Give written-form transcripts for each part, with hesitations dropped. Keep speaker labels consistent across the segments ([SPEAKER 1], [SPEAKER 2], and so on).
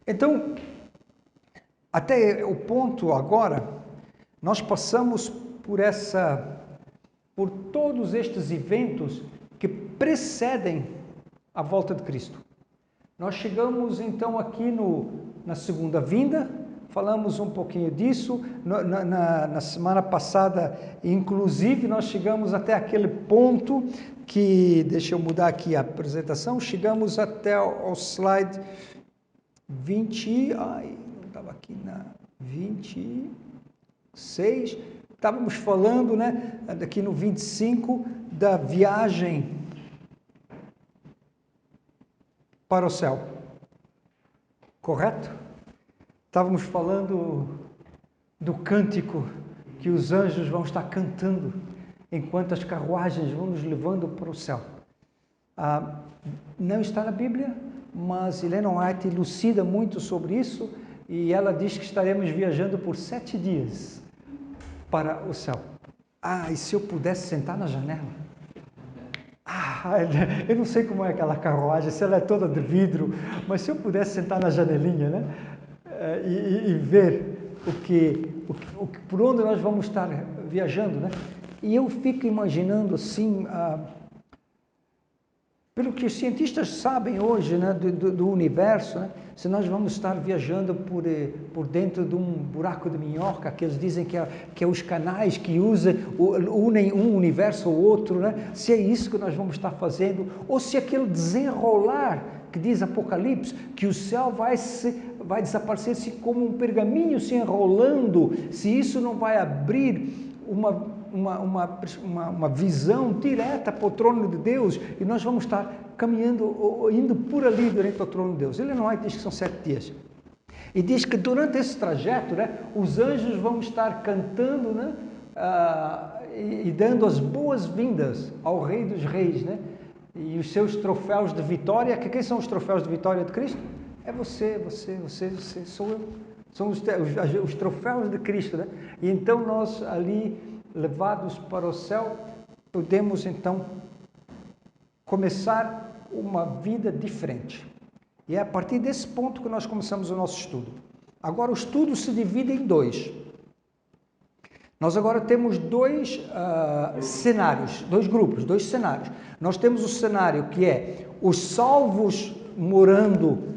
[SPEAKER 1] Então, até o ponto agora, nós passamos por todos estes eventos que precedem a volta de Cristo. Nós chegamos então aqui na segunda vinda, falamos um pouquinho disso, na semana passada, inclusive, nós chegamos até aquele ponto que, deixa eu mudar aqui a apresentação, chegamos até ao slide 20, não estava aqui na 26, estávamos falando, né, aqui no 25, da viagem para o céu, correto? Estávamos falando do cântico que os anjos vão estar cantando enquanto as carruagens vão nos levando para o céu. Não está na Bíblia, mas Ellen White elucida muito sobre isso e ela diz que estaremos viajando por 7 dias para o céu. E se eu pudesse sentar na janela? Eu não sei como é aquela carruagem, se ela é toda de vidro, mas se eu pudesse sentar na janelinha, né, e ver por onde nós vamos estar viajando, né? E eu fico imaginando assim, pelo que os cientistas sabem hoje, né, do universo, né, se nós vamos estar viajando por dentro de um buraco de minhoca, que eles dizem que é os canais que unem um universo ao outro, né, se é isso que nós vamos estar fazendo, ou se aquele desenrolar que diz Apocalipse, que o céu vai desaparecer como um pergaminho se enrolando, se isso não vai abrir uma visão direta para o trono de Deus, e nós vamos estar caminhando, indo por ali durante o trono de Deus. Ele não diz que são 7 dias. E diz que durante esse trajeto, né, os anjos vão estar cantando, né, e dando as boas-vindas ao Rei dos Reis, né, e os seus troféus de vitória. Quem são os troféus de vitória de Cristo? É você, sou eu. São os troféus de Cristo, né? E então nós ali, levados para o céu, podemos então começar uma vida diferente. E é a partir desse ponto que nós começamos o nosso estudo. Agora o estudo se divide em 2. Nós agora temos 2 cenários, 2 grupos, 2 cenários. Nós temos o cenário que é os salvos morando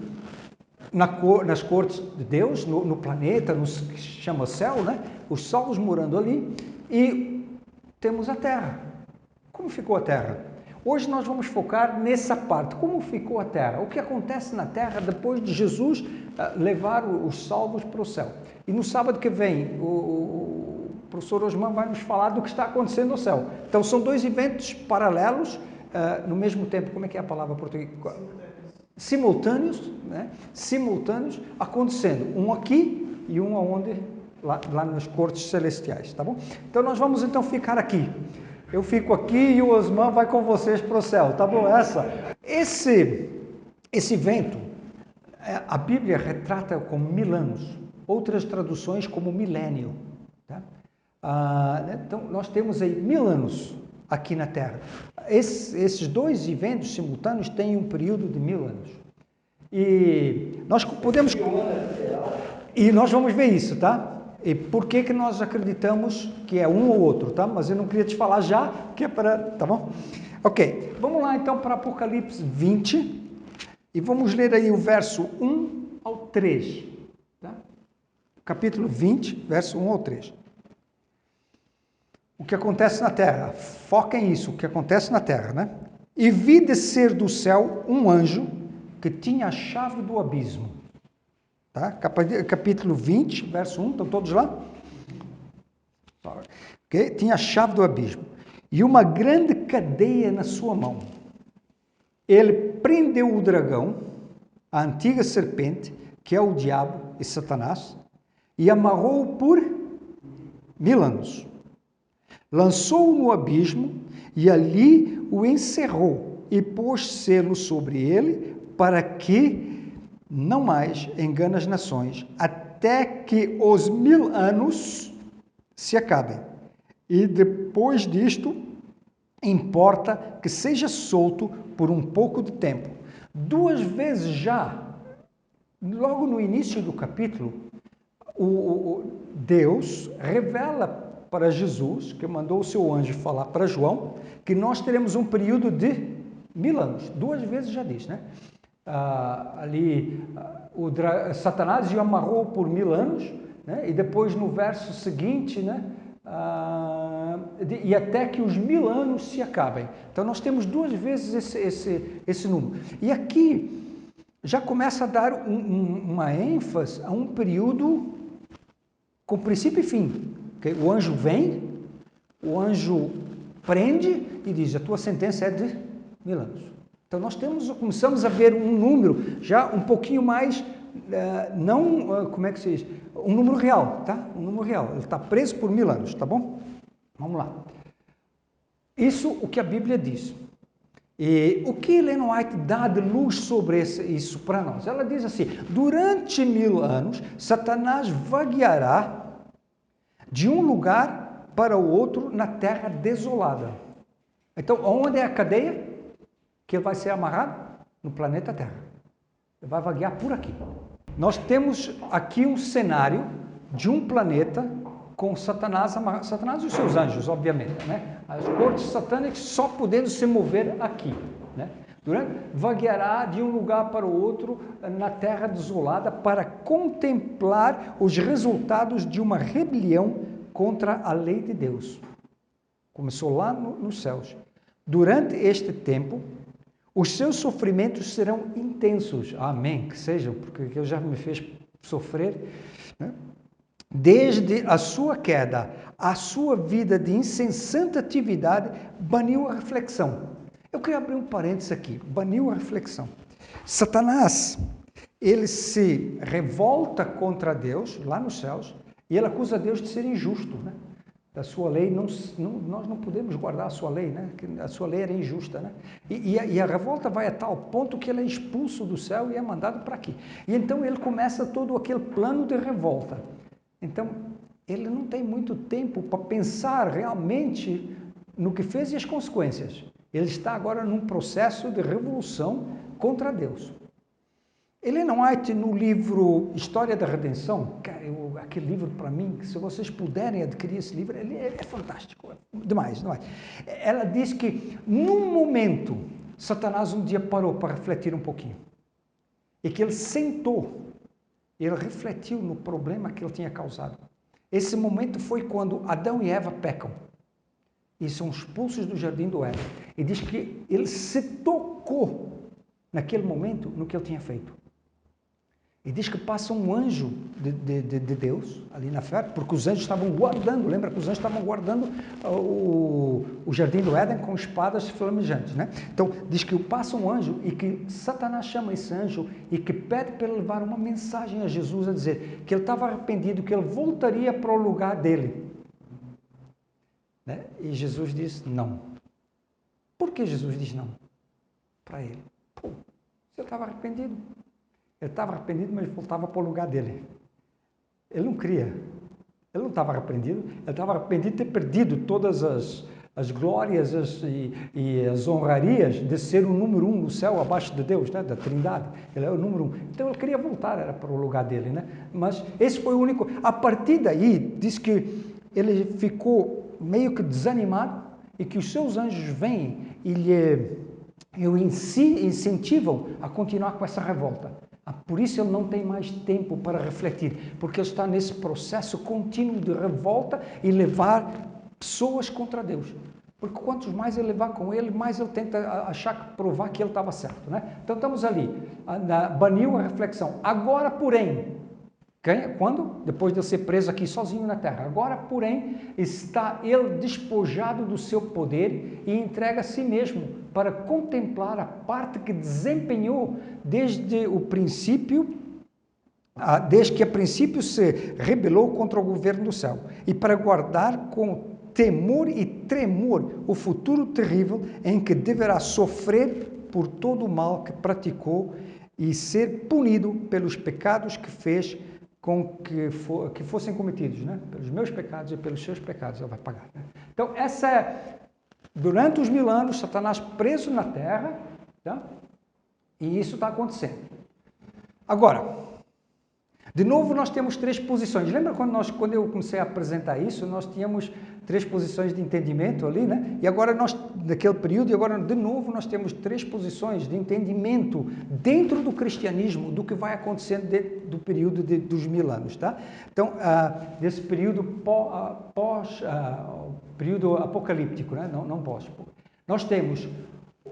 [SPEAKER 1] nas cortes de Deus, no planeta, que se chama céu, né? Os salvos morando ali, e temos a terra. Como ficou a terra? Hoje nós vamos focar nessa parte. Como ficou a terra? O que acontece na terra depois de Jesus levar os salvos para o céu? E no sábado que vem, o professor Osman vai nos falar do que está acontecendo no céu. Então são 2 eventos paralelos, no mesmo tempo. Como é que é a palavra portuguesa? Simultâneos, né? Simultâneos acontecendo, um aqui e um aonde lá nas cortes celestiais, tá bom? Então nós vamos então ficar aqui. Eu fico aqui e o Osman vai com vocês para o céu, tá bom? Esse evento, a Bíblia retrata como 1000 anos, outras traduções como milênio, tá? Então nós temos aí 1000 anos aqui na Terra. Esses 2 eventos simultâneos têm um período de 1000 anos. E nós podemos... E nós vamos ver isso, tá? E por que nós acreditamos que é um ou outro, tá? Mas eu não queria te falar já, que é para... Tá bom? Ok, vamos lá então para Apocalipse 20, e vamos ler aí o verso 1 ao 3, tá? Capítulo 20, verso 1 ao 3. O que acontece na terra, foca em isso, o que acontece na terra, né? E vi descer do céu um anjo que tinha a chave do abismo. Tá? Capítulo 20, verso 1, estão todos lá? Okay? Tinha a chave do abismo. E uma grande cadeia na sua mão. Ele prendeu o dragão, a antiga serpente, que é o diabo e Satanás, e amarrou-o por 1000 anos. Lançou-o no abismo e ali o encerrou e pôs selo sobre ele para que não mais engane as nações, até que os 1000 anos se acabem. E depois disto, importa que seja solto por um pouco de tempo. 2 vezes já logo no início do capítulo, Deus revela para Jesus, que mandou o seu anjo falar para João, que nós teremos um período de 1000 anos. 2 vezes já diz, né? Satanás o amarrou por 1000 anos, né? E depois no verso seguinte, né? E até que os 1000 anos se acabem. Então nós temos 2 vezes esse número. E aqui já começa a dar uma ênfase a um período com princípio e fim. Okay? O anjo vem, o anjo prende e diz: a tua sentença é de 1000 anos. Então nós começamos a ver um número já um pouquinho mais, como é que se diz? Um número real, tá? Um número real. Ele está preso por 1000 anos, tá bom? Vamos lá. Isso o que a Bíblia diz. E o que Ellen White dá de luz sobre isso para nós? Ela diz assim: durante 1000 anos, Satanás vagueará de um lugar para o outro na terra desolada. Então, onde é a cadeia que ele vai ser amarrado? No planeta Terra. Ele vai vaguear por aqui. Nós temos aqui um cenário de um planeta com Satanás e os seus anjos, obviamente, né? As cortes satânicas só podendo se mover aqui, né? Vagueará de um lugar para o outro na terra desolada para contemplar os resultados de uma rebelião contra a lei de Deus. Começou lá nos céus. Durante este tempo, os seus sofrimentos serão intensos. Amém, que sejam, porque Deus já me fez sofrer, né? Desde a sua queda, a sua vida de incessante atividade baniu a reflexão. Eu queria abrir um parênteses aqui. Baniu a reflexão. Satanás, ele se revolta contra Deus, lá nos céus, e ele acusa Deus de ser injusto, né? Da sua lei, nós não podemos guardar a sua lei, né? A sua lei era injusta, né? E a revolta vai a tal ponto que ele é expulso do céu e é mandado para aqui. E então ele começa todo aquele plano de revolta. Então, ele não tem muito tempo para pensar realmente no que fez e as consequências. Ele está agora num processo de revolução contra Deus. Ellen White, no livro História da Redenção, aquele livro para mim, se vocês puderem adquirir esse livro, ele é fantástico, demais. Ela diz que, num momento, Satanás um dia parou para refletir um pouquinho. E que ele sentou, ele refletiu no problema que ele tinha causado. Esse momento foi quando Adão e Eva pecam e são expulsos do jardim do Éden. E diz que ele se tocou naquele momento no que ele tinha feito. E diz que passa um anjo de Deus ali na fé, porque os anjos estavam guardando, lembra que os anjos estavam guardando o jardim do Éden com espadas flamejantes, né? Então, diz que passa um anjo e que Satanás chama esse anjo e que pede para ele levar uma mensagem a Jesus, a dizer que ele estava arrependido, que ele voltaria para o lugar dele. Né? E Jesus diz não. Por que Jesus diz não para ele? Pô, você estava arrependido. Ele estava arrependido, mas ele voltava para o lugar dele. Ele não queria. Ele não estava arrependido. Ele estava arrependido de ter perdido todas as glórias e as honrarias de ser o número 1 no céu, abaixo de Deus, né? Da Trindade. Ele é o número 1. Então ele queria voltar, era para o lugar dele, né? Mas esse foi o único. A partir daí, diz que ele ficou meio que desanimado e que os seus anjos vêm e o incentivam a continuar com essa revolta. Por isso ele não tem mais tempo para refletir, porque ele está nesse processo contínuo de revolta e levar pessoas contra Deus. Porque quantos mais ele levar com ele, mais ele tenta provar que ele estava certo, né? Então estamos ali, baniu a reflexão. Agora, porém, quando? Depois de ele ser preso aqui sozinho na terra. Agora, porém, está ele despojado do seu poder e entrega a si mesmo para contemplar a parte que desempenhou desde o princípio, desde que a princípio se rebelou contra o governo do céu, e para guardar com temor e tremor o futuro terrível em que deverá sofrer por todo o mal que praticou e ser punido pelos pecados que fez com que fossem cometidos, né? Pelos meus pecados e pelos seus pecados ele vai pagar, né? Então essa é, durante os 1000 anos, Satanás preso na terra, tá? E isso está acontecendo. Agora, de novo, nós temos três posições. Lembra quando eu comecei a apresentar isso, nós tínhamos três posições de entendimento ali, né? E agora naquele período, e agora de novo nós temos três posições de entendimento dentro do cristianismo, do que vai acontecendo dentro do período dos 1000 anos, tá? Então, desse período período apocalíptico, né? Não pós. Nós temos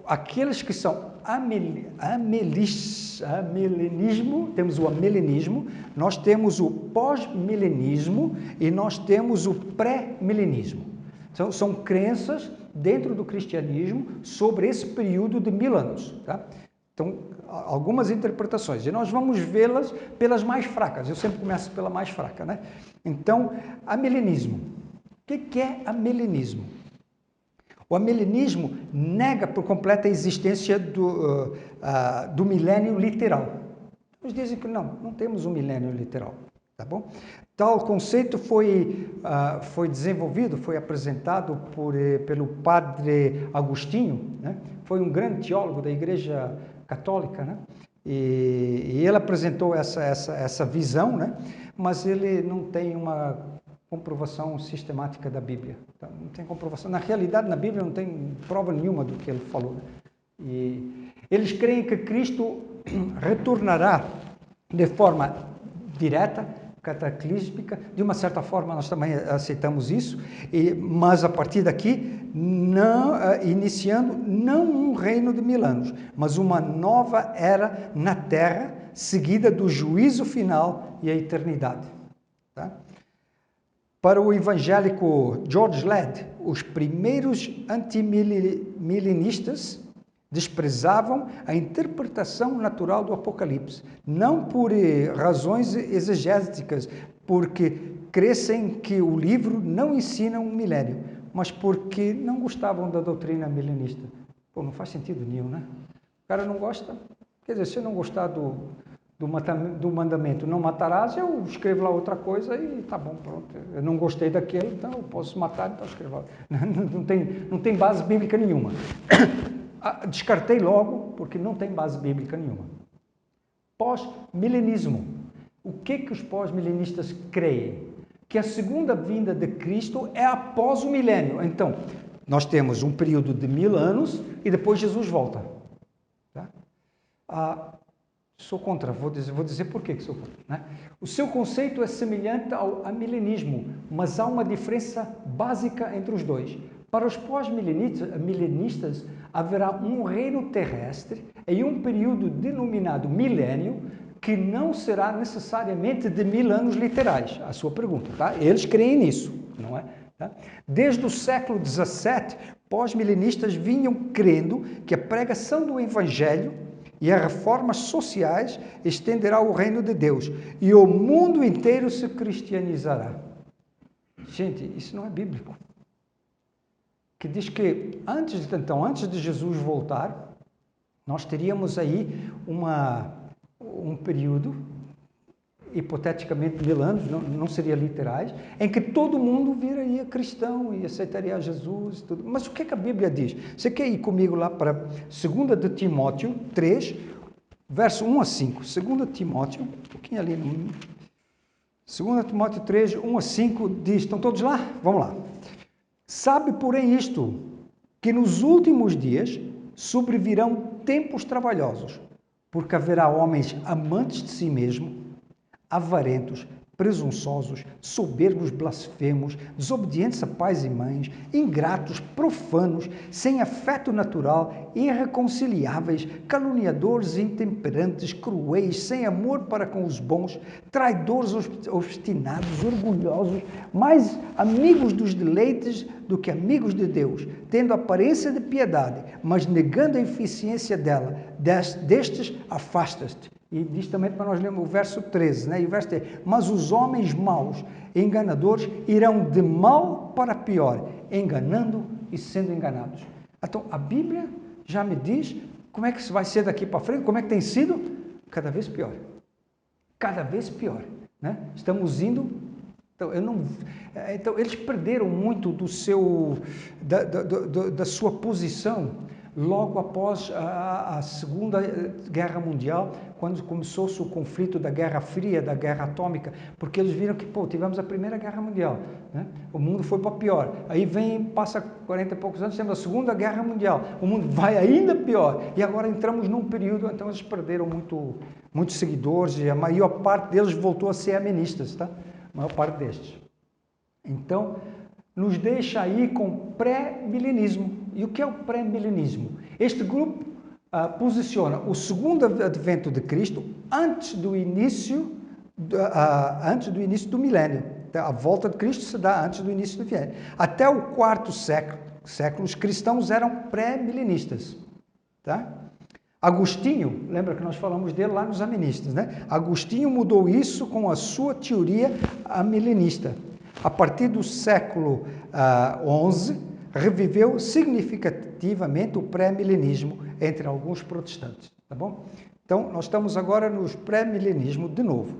[SPEAKER 1] aqueles que são amelenismo, temos o amelenismo, nós temos o pós-milenismo e nós temos o pré-milenismo. São crenças dentro do cristianismo sobre esse período de 1000 anos. Tá? Então, algumas interpretações, e nós vamos vê-las pelas mais fracas. Eu sempre começo pela mais fraca, né? Então, amelenismo. O que é amelenismo? O amelenismo nega por completo a existência do milênio literal. Eles dizem que não temos um milênio literal, tá bom? Tal conceito foi desenvolvido, foi apresentado pelo padre Agostinho, né? Foi um grande teólogo da Igreja Católica, né? E ele apresentou essa visão, né? Mas ele não tem uma comprovação sistemática da Bíblia. Então, não tem comprovação. Na realidade, na Bíblia não tem prova nenhuma do que ele falou. Né? E eles creem que Cristo retornará de forma direta, cataclísmica. De uma certa forma, nós também aceitamos isso, mas a partir daqui, iniciando não um reino de 1000 anos, mas uma nova era na Terra, seguida do juízo final e a eternidade. Tá? Para o evangélico George Ladd, os primeiros antimilenistas desprezavam a interpretação natural do Apocalipse, não por razões exegéticas, porque crescem que o livro não ensina um milênio, mas porque não gostavam da doutrina milenista. Pô, não faz sentido nenhum, né? O cara não gosta, quer dizer, se eu não gostar do mandamento não matarás, eu escrevo lá outra coisa e tá bom, pronto. Eu não gostei daquele, então eu posso matar, então eu escrevo lá. Não tem base bíblica nenhuma. Descartei logo, porque não tem base bíblica nenhuma. Pós-milenismo. O que os pós-milenistas creem? Que a segunda vinda de Cristo é após o milênio. Então, nós temos um período de 1000 anos e depois Jesus volta. Tá? Sou contra, vou dizer por que sou contra. Né? O seu conceito é semelhante ao milenismo, mas há uma diferença básica entre os dois. Para os pós-milenistas, haverá um reino terrestre em um período denominado milênio, que não será necessariamente de 1000 anos literais. A sua pergunta, tá? Eles creem nisso, não é? Tá? Desde o século XVII, pós-milenistas vinham crendo que a pregação do Evangelho e as reformas sociais estenderá o reino de Deus e o mundo inteiro se cristianizará. Gente, isso não é bíblico. Que diz que antes de Jesus voltar, nós teríamos aí um período, hipoteticamente 1000 anos, não seria literais, em que todo mundo viraria cristão e aceitaria Jesus e tudo. Mas o que a Bíblia diz? Você quer ir comigo lá para 2 de Timóteo 3, verso 1 a 5. 2 Timóteo, um pouquinho ali. 2 Timóteo 3, 1 a 5 diz, estão todos lá? Vamos lá. Sabe, porém, isto, que nos últimos dias sobrevirão tempos trabalhosos, porque haverá homens amantes de si mesmo, avarentos, presunçosos, soberbos, blasfemos, desobedientes a pais e mães, ingratos, profanos, sem afeto natural, irreconciliáveis, caluniadores, intemperantes, cruéis, sem amor para com os bons, traidores, obstinados, orgulhosos, mais amigos dos deleites do que amigos de Deus, tendo aparência de piedade, mas negando a eficiência dela. Destes afasta-te. E diz também para nós lermos o verso 13, né? E o verso 13, mas os homens maus, enganadores, irão de mal para pior, enganando e sendo enganados. Então, a Bíblia já me diz como é que vai ser daqui para frente, como é que tem sido? Cada vez pior. Cada vez pior, né? Estamos indo... Então, eles perderam muito da sua posição logo após a Segunda Guerra Mundial, quando começou-se o conflito da Guerra Fria, da Guerra Atômica, porque eles viram que, tivemos a Primeira Guerra Mundial, né? O mundo foi para pior. Aí passa 40 e poucos anos, temos a Segunda Guerra Mundial, o mundo vai ainda pior. E agora entramos num período, então eles perderam muitos seguidores e a maior parte deles voltou a ser aministas, tá? A maior parte destes. Então, nos deixa aí com pré-milenismo. E o que é o pré-milenismo? Este grupo posiciona o segundo advento de Cristo antes do início do milênio. A volta de Cristo se dá antes do início do milênio. Até o quarto século, os cristãos eram pré-milenistas. Tá? Agostinho, lembra que nós falamos dele lá nos Aministas, né? Agostinho mudou isso com a sua teoria amilenista. A partir do século XI, reviveu significativamente o pré-milenismo entre alguns protestantes, tá bom? Então, nós estamos agora nos pré-milenismo de novo.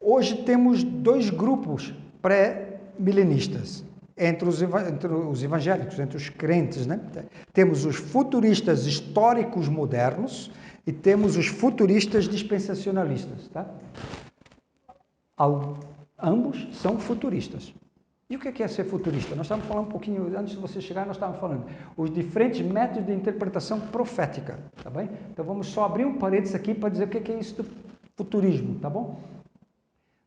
[SPEAKER 1] Hoje temos dois grupos pré-milenistas entre os evangélicos, entre os crentes, né? Temos os futuristas históricos modernos e temos os futuristas dispensacionalistas, tá? Ambos são futuristas. E o que é ser futurista? Nós estávamos falando um pouquinho, antes de você chegar, nós estávamos falando os diferentes métodos de interpretação profética, tá bem? Então vamos só abrir um parênteses aqui para dizer o que é isso do futurismo, tá bom?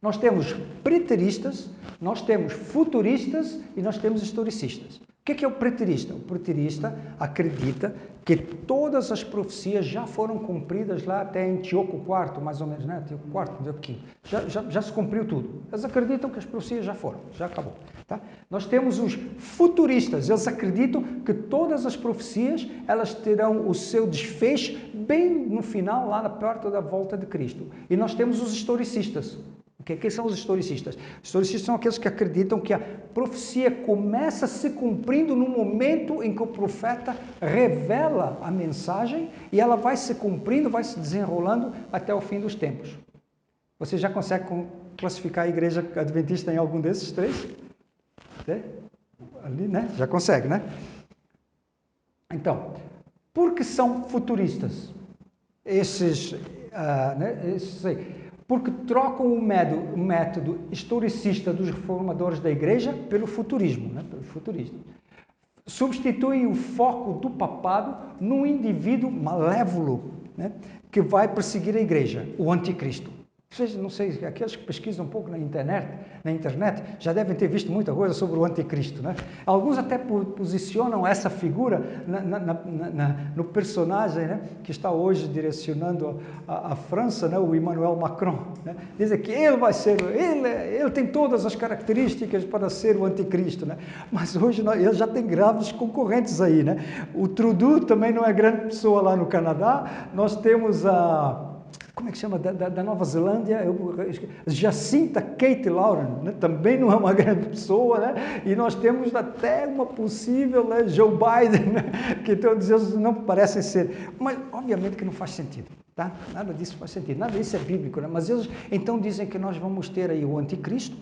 [SPEAKER 1] Nós temos preteristas, nós temos futuristas e nós temos historicistas. O que é o preterista? O preterista acredita que todas as profecias já foram cumpridas lá até Antíoco IV, mais ou menos, né? Antíoco IV, Antíoco V. Já se cumpriu tudo. Eles acreditam que as profecias já foram, já acabou. Tá? Nós temos os futuristas, eles acreditam que todas as profecias elas terão o seu desfecho bem no final, lá na perto da volta de Cristo. E nós temos os historicistas. Quem são os historicistas? Os historicistas são aqueles que acreditam que a profecia começa se cumprindo no momento em que o profeta revela a mensagem e ela vai se cumprindo, vai se desenrolando até o fim dos tempos. Você já consegue classificar a igreja adventista em algum desses três? Ali, né? Já consegue, né? Então, por que são futuristas? Esses aí. Porque trocam o método historicista dos reformadores da igreja pelo futurismo, né? Pelo futurismo. Substituem o foco do papado num indivíduo malévolo, né? Que vai perseguir a igreja, o anticristo. Vocês, não sei, aqueles que pesquisam um pouco na internet já devem ter visto muita coisa sobre o anticristo, né? Alguns até posicionam essa figura no personagem, né, que está hoje direcionando a França, né, o Emmanuel Macron, né? Dizem que ele vai ser, ele tem todas as características para ser o anticristo, né? Mas hoje ele já tem graves concorrentes aí, né? O Trudeau também não é grande pessoa lá no Canadá. Nós temos como é que chama, da Nova Zelândia, Jacinta Kate Lauren, né? Também não é uma grande pessoa, né? E nós temos até uma possível, né, Joe Biden, né? Que todos eles não parecem ser, mas obviamente que não faz sentido, tá? Nada disso faz sentido, nada disso é bíblico, né? Mas eles então dizem que nós vamos ter aí o anticristo,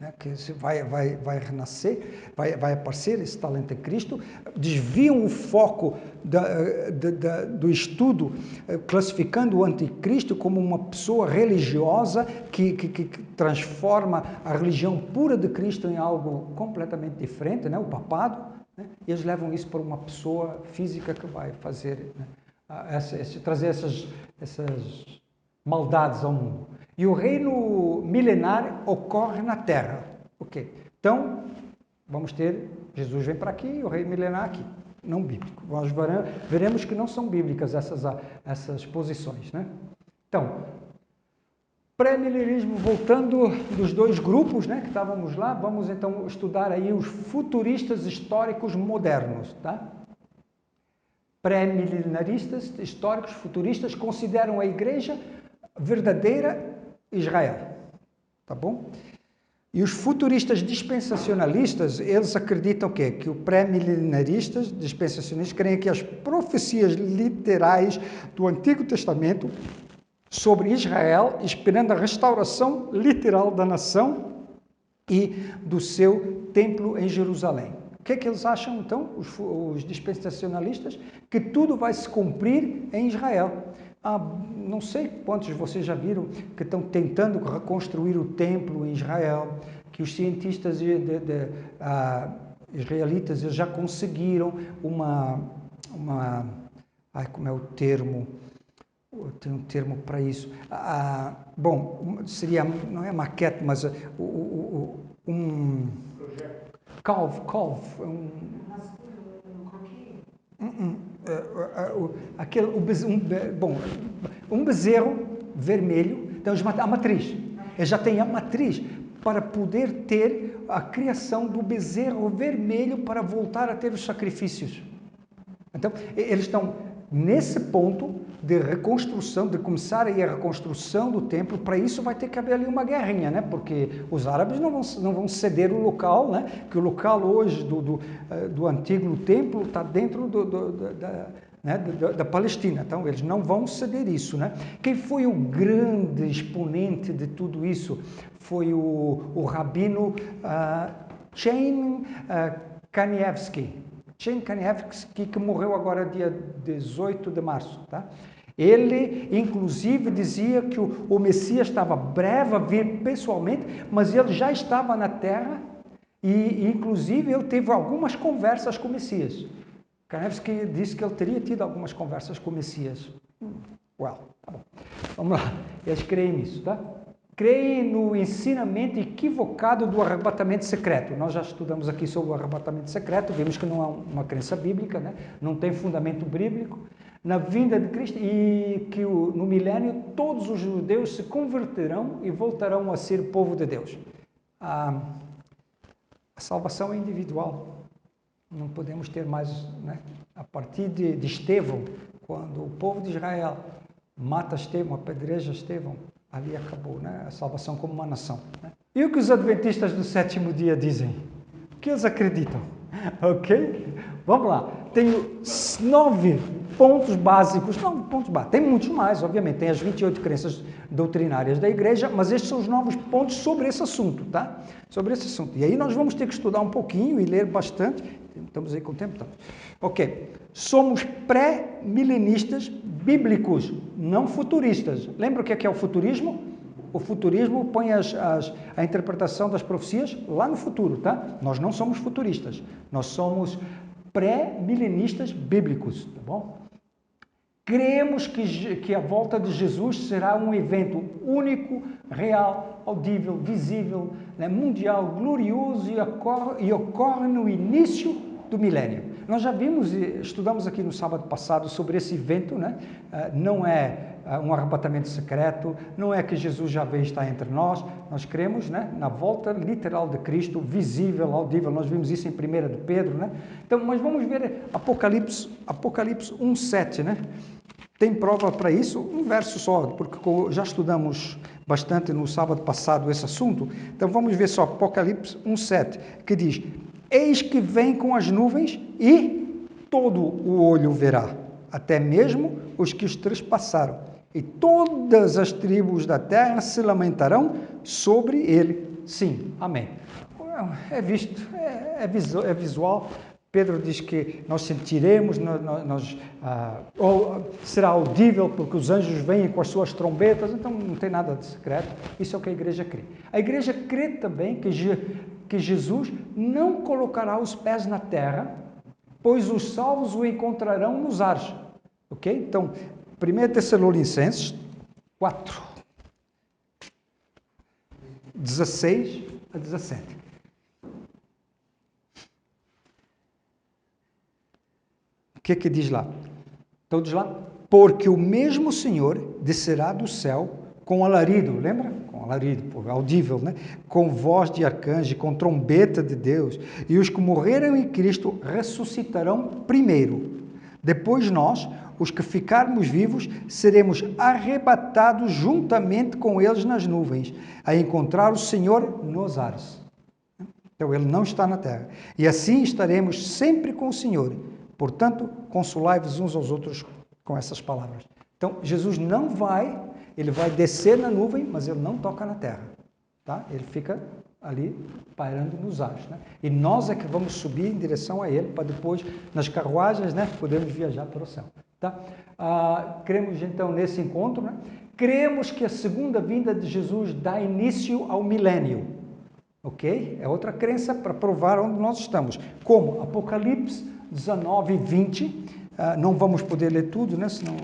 [SPEAKER 1] né, que vai renascer, vai aparecer esse talento em Cristo, desviam o foco do estudo, classificando o anticristo como uma pessoa religiosa que transforma a religião pura de Cristo em algo completamente diferente, né, o papado, né, e eles levam isso para uma pessoa física que vai fazer, né, trazer essas maldades ao mundo. E o reino milenar ocorre na Terra. Ok. Então, vamos ter, Jesus vem para aqui e o reino milenar aqui. Não bíblico. Nós veremos que não são bíblicas essas posições, né? Então, pré-milenismo, voltando dos dois grupos, né, que estávamos lá, vamos então estudar aí os futuristas históricos modernos, tá? Pré-milenaristas, históricos, futuristas, consideram a igreja verdadeira Israel, tá bom? E os futuristas dispensacionalistas, eles acreditam que o pré-milenaristas, dispensacionalistas, creem que as profecias literais do Antigo Testamento sobre Israel, esperando a restauração literal da nação e do seu templo em Jerusalém. O que é que eles acham, então, os dispensacionalistas? Que tudo vai se cumprir em Israel. Não sei quantos vocês já viram que estão tentando reconstruir o templo em Israel, que os cientistas israelitas já conseguiram como é o termo? Tem um termo para isso. Bom, seria, não é maquete, mas um um bezerro vermelho, então a matriz. Eles já têm a matriz para poder ter a criação do bezerro vermelho para voltar a ter os sacrifícios. Então, eles estão nesse ponto de reconstrução, de começar aí a reconstrução do templo. Para isso vai ter que haver ali uma guerrinha, né? Porque os árabes não vão ceder o local, né? Que o local hoje do antigo templo está dentro da Palestina. Então, eles não vão ceder isso, né? Quem foi o grande exponente de tudo isso? Foi o rabino Chaim Kanievsky. Chaim Kanievsky, que morreu agora dia 18 de março, tá? Ele, inclusive, dizia que o Messias estava breve a vir pessoalmente, mas ele já estava na Terra e, inclusive, ele teve algumas conversas com o Messias. Kanievsky disse que ele teria tido algumas conversas com o Messias. Tá bom. Vamos lá. Eles creem nisso, tá? Creem no ensinamento equivocado do arrebatamento secreto. Nós já estudamos aqui sobre o arrebatamento secreto, vimos que não é uma crença bíblica, né? Não tem fundamento bíblico. Na vinda de Cristo e que no milênio todos os judeus se converterão e voltarão a ser povo de Deus. A salvação é individual. Não podemos ter mais, né? A partir de Estevão, quando o povo de Israel mata Estevão, apedreja Estevão, ali acabou, né? A salvação como uma nação, né? E o que os adventistas do sétimo dia dizem? O que eles acreditam? Ok? Vamos lá. Tenho 9 pontos básicos. Não, pontos básicos. Tem muitos mais, obviamente. Tem as 28 crenças doutrinárias da igreja, mas estes são os 9 pontos sobre esse assunto, tá? Sobre esse assunto. E aí nós vamos ter que estudar um pouquinho e ler bastante. Estamos aí com o tempo? Estamos. Ok. Somos pré-milenistas bíblicos, não futuristas. Lembra o que é o futurismo? O futurismo põe a interpretação das profecias lá no futuro, tá? Nós não somos futuristas. Nós somos pré-milenistas bíblicos, tá bom? Cremos que a volta de Jesus será um evento único, real, audível, visível, né, mundial, glorioso e ocorre no início do milênio. Nós já vimos e estudamos aqui no sábado passado sobre esse evento, né? Não é um arrebatamento secreto, não é que Jesus já veio estar entre nós. Nós cremos, né, na volta literal de Cristo, visível, audível. Nós vimos isso em 1 de Pedro, né? Então, mas vamos ver Apocalipse 1:7, né? Tem prova para isso? Um verso só, porque já estudamos bastante no sábado passado esse assunto. Então vamos ver só Apocalipse 1:7, que diz: eis que vem com as nuvens e todo o olho verá, até mesmo os que os trespassaram, e todas as tribos da terra se lamentarão sobre ele. Sim, amém. É visto, é visual. Pedro diz que nós sentiremos, será audível, porque os anjos vêm com as suas trombetas, então não tem nada de secreto. Isso é o que a igreja crê. A igreja crê também que Jesus não colocará os pés na terra, pois os salvos o encontrarão nos ares. Ok? Então, 1 Tessalonicenses 4, 16 a 17. O que diz lá? Todos lá? Porque o mesmo Senhor descerá do céu com alarido, lembra? Com alarido, audível, né? Com voz de arcanjo, com trombeta de Deus, e os que morreram em Cristo ressuscitarão primeiro. Depois nós, os que ficarmos vivos, seremos arrebatados juntamente com eles nas nuvens, a encontrar o Senhor nos ares. Então, ele não está na terra. E assim estaremos sempre com o Senhor. Portanto, consolai-vos uns aos outros com essas palavras. Então, Jesus não vai, ele vai descer na nuvem, mas ele não toca na terra. tá? Ele fica ali pairando nos ares, né? E nós é que vamos subir em direção a ele, para depois, nas carruagens, né, podermos viajar para o céu, tá? Cremos então nesse encontro, né? Cremos que a segunda vinda de Jesus dá início ao milênio, ok? É outra crença para provar onde nós estamos. Como? Apocalipse 19 e 20, não vamos poder ler tudo, né, senão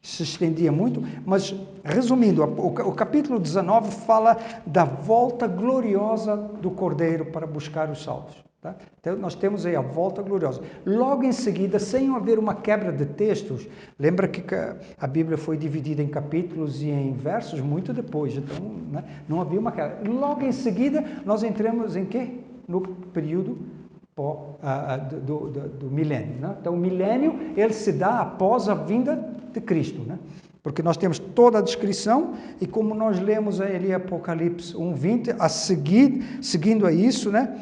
[SPEAKER 1] se estendia muito, mas resumindo, o capítulo 19 fala da volta gloriosa do Cordeiro para buscar os salvos. Tá? Então, nós temos aí a volta gloriosa. Logo em seguida, sem haver uma quebra de textos, lembra que a Bíblia foi dividida em capítulos e em versos muito depois, então, né, não havia uma quebra. Logo em seguida, nós entramos em quê? No período do milênio. Né? Então, o milênio, ele se dá após a vinda de Cristo, né? Porque nós temos toda a descrição e como nós lemos ali Apocalipse 1:20, seguindo a isso, né?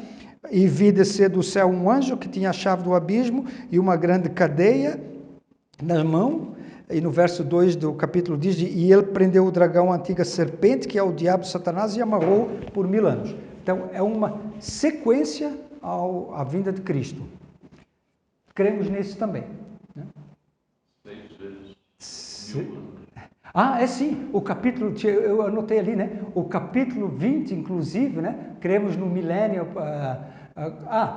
[SPEAKER 1] E vi descer do céu um anjo que tinha a chave do abismo e uma grande cadeia na mão. E no verso 2 do capítulo diz, e ele prendeu o dragão, a antiga serpente, que é o diabo Satanás, e amarrou por 1000 anos. Então, é uma sequência à vinda de Cristo. Cremos nisso também. Né?
[SPEAKER 2] 6 vezes.
[SPEAKER 1] É sim, o capítulo, eu anotei ali, né? O capítulo 20, inclusive, né? Cremos no milênio,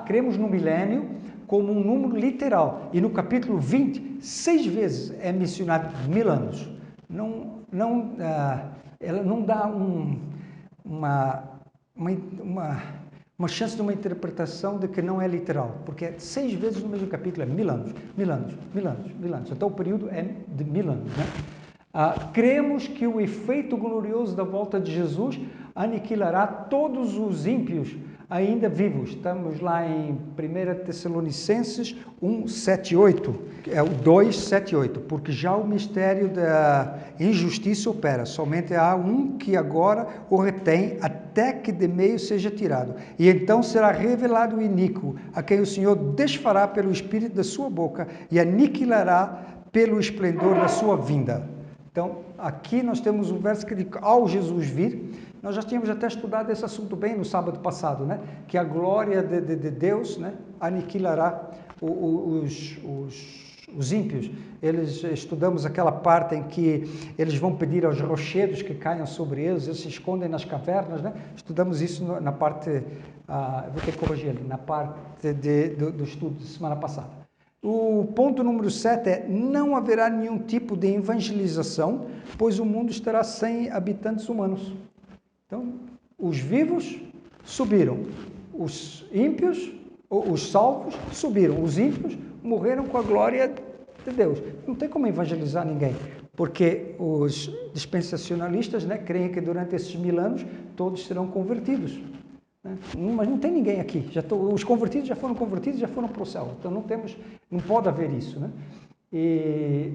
[SPEAKER 1] cremos no milênio como um número literal. E no capítulo 20, 6 vezes é mencionado 1000 anos. Ela não dá uma chance de uma interpretação de que não é literal, porque 6 vezes no mesmo capítulo é 1000 anos, 1000 anos, 1000 anos, 1000 anos. Então o período é de 1000 anos, né? Cremos que o efeito glorioso da volta de Jesus aniquilará todos os ímpios ainda vivos. Estamos lá em 1 Tessalonicenses 1, 7, 8. É o 2, 7, 8. Porque já o mistério da injustiça opera. Somente há um que agora o retém até que de meio seja tirado. E então será revelado o iníquo, a quem o Senhor desfará pelo espírito da sua boca e aniquilará pelo esplendor da sua vinda. Então, aqui nós temos um verso que diz, ao Jesus vir, nós já tínhamos até estudado esse assunto bem no sábado passado, né? Que a glória de Deus, né, aniquilará os ímpios. Estudamos aquela parte em que eles vão pedir aos rochedos que caiam sobre eles, eles se escondem nas cavernas, né? Estudamos isso na parte, vou ter que corrigir ali, na parte do estudo de semana passada. O ponto número 7 é, não haverá nenhum tipo de evangelização, pois o mundo estará sem habitantes humanos. Então, os vivos subiram, os ímpios, os salvos subiram, os ímpios morreram com a glória de Deus. Não tem como evangelizar ninguém, porque os dispensacionalistas, né, creem que durante esses 1000 anos todos serão convertidos. Mas não tem ninguém aqui, os convertidos já foram convertidos, já foram para o céu, então não pode haver isso, né? E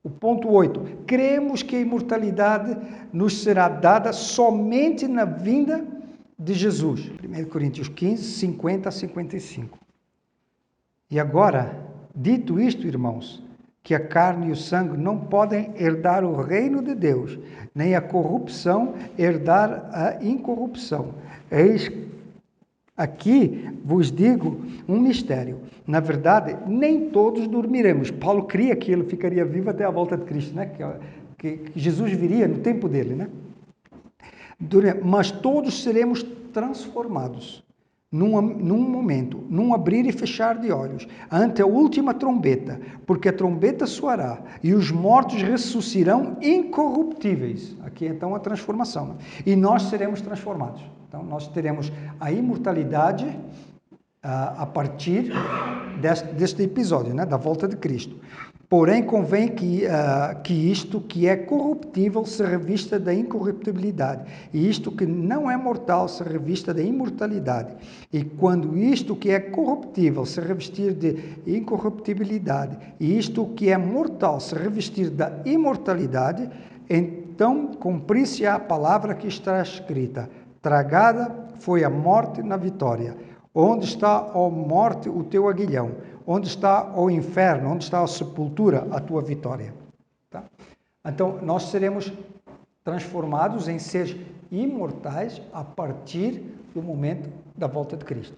[SPEAKER 1] o ponto 8, cremos que a imortalidade nos será dada somente na vinda de Jesus. 1 Coríntios 15, 50 a 55. E agora, dito isto, irmãos, que a carne e o sangue não podem herdar o reino de Deus, nem a corrupção herdar a incorrupção. Eis aqui vos digo um mistério. Na verdade, nem todos dormiremos. Paulo cria que ele ficaria vivo até a volta de Cristo, né? Que Jesus viria no tempo dele, né? Mas todos seremos transformados num momento, num abrir e fechar de olhos, ante a última trombeta, porque a trombeta soará e os mortos ressuscitarão incorruptíveis. Aqui então a transformação, né? E nós seremos transformados. Então nós teremos a imortalidade a partir deste episódio, né, da volta de Cristo. Porém, convém que isto que é corruptível se revista da incorruptibilidade, e isto que não é mortal se revista da imortalidade. E quando isto que é corruptível se revestir de incorruptibilidade, e isto que é mortal se revestir da imortalidade, então cumprir-se a palavra que está escrita: tragada foi a morte na vitória. Onde está, ó morte, o teu aguilhão? Onde está o inferno? Onde está a sepultura, a tua vitória? Tá? Então, nós seremos transformados em seres imortais a partir do momento da volta de Cristo.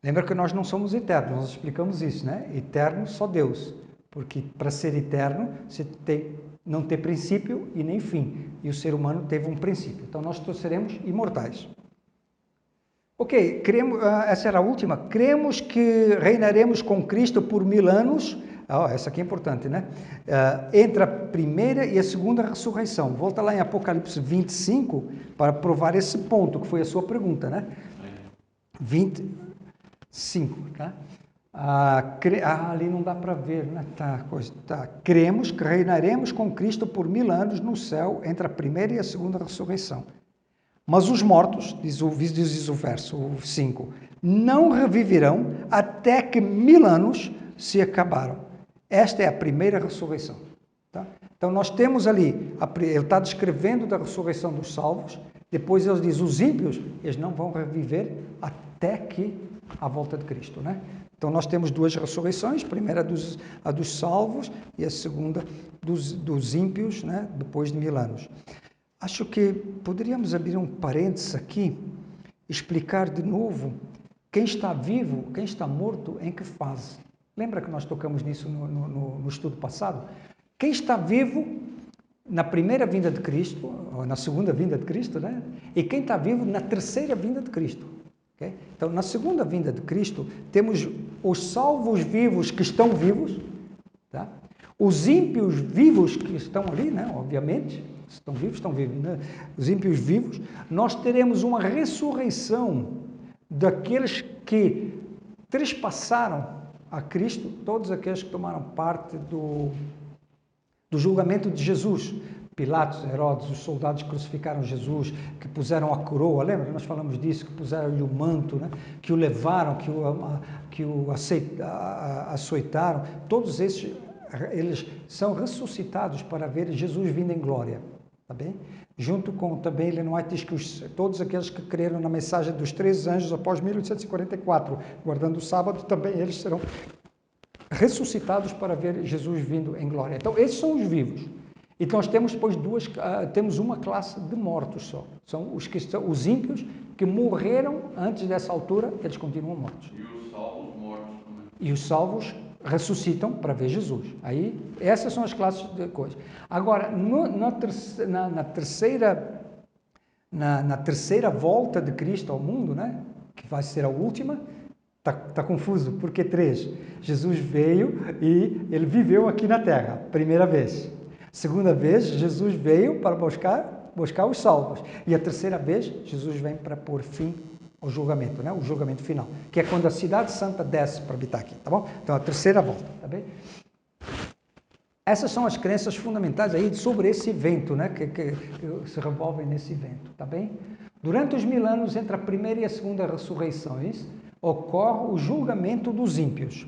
[SPEAKER 1] Lembra que nós não somos eternos, nós explicamos isso, né? Eterno só Deus, porque para ser eterno você não tem princípio e nem fim, e o ser humano teve um princípio, então nós todos seremos imortais. Ok, essa era a última. Cremos que reinaremos com Cristo por 1000 anos. Essa aqui é importante, né? Entre a primeira e a segunda ressurreição. Volta lá em Apocalipse 25 para provar esse ponto, que foi a sua pergunta, né? 25, tá? Ali não dá para ver, né? Cremos que reinaremos com Cristo por 1000 anos no céu entre a primeira e a segunda ressurreição. Mas os mortos, diz o verso 5, não reviverão até que 1000 anos se acabaram. Esta é a primeira ressurreição. Tá? Então nós temos ali, ele está descrevendo da ressurreição dos salvos, depois ele diz, os ímpios, eles não vão reviver até que a volta de Cristo. Né? Então nós temos duas ressurreições, a primeira a dos salvos e a segunda dos ímpios, né? Depois de 1000 anos. Acho que poderíamos abrir um parênteses aqui, explicar de novo quem está vivo, quem está morto, em que fase. Lembra que nós tocamos nisso no estudo passado? Quem está vivo na primeira vinda de Cristo, ou na segunda vinda de Cristo, né? E quem está vivo na terceira vinda de Cristo. Okay? Então, na segunda vinda de Cristo, temos os salvos vivos que estão vivos, tá? Os ímpios vivos que estão ali, né? Obviamente, estão vivos, né? Os ímpios vivos. Nós teremos uma ressurreição daqueles que trespassaram a Cristo, todos aqueles que tomaram parte do julgamento de Jesus. Pilatos, Herodes, os soldados que crucificaram Jesus, que puseram a coroa, lembra? Nós falamos disso, que puseram-lhe o manto, né? Que o levaram, que o açoitaram. Todos esses, eles são ressuscitados para ver Jesus vindo em glória. Tá bem? Junto com também, Ellen White diz que todos aqueles que creram na mensagem dos 3 anjos após 1844, guardando o sábado, também eles serão ressuscitados para ver Jesus vindo em glória. Então, esses são os vivos. E nós temos depois temos uma classe de mortos só. São os ímpios que morreram antes dessa altura, eles continuam mortos.
[SPEAKER 2] E os salvos mortos também.
[SPEAKER 1] E os salvos ressuscitam para ver Jesus. Aí, essas são as classes de coisas. Agora, na terceira volta de Cristo ao mundo, né, que vai ser a última, tá confuso, porque 3. Jesus veio e ele viveu aqui na terra, primeira vez. Segunda vez, Jesus veio para buscar os salvos. E a terceira vez, Jesus vem para pôr fim ao julgamento, né? O julgamento final, que é quando a cidade santa desce para habitar aqui, tá bom? Então, a terceira volta, tá bem? Essas são as crenças fundamentais aí sobre esse evento, né? Que se revolvem nesse evento, tá bem? Durante os 1000 anos, entre a primeira e a segunda ressurreições, ocorre o julgamento dos ímpios.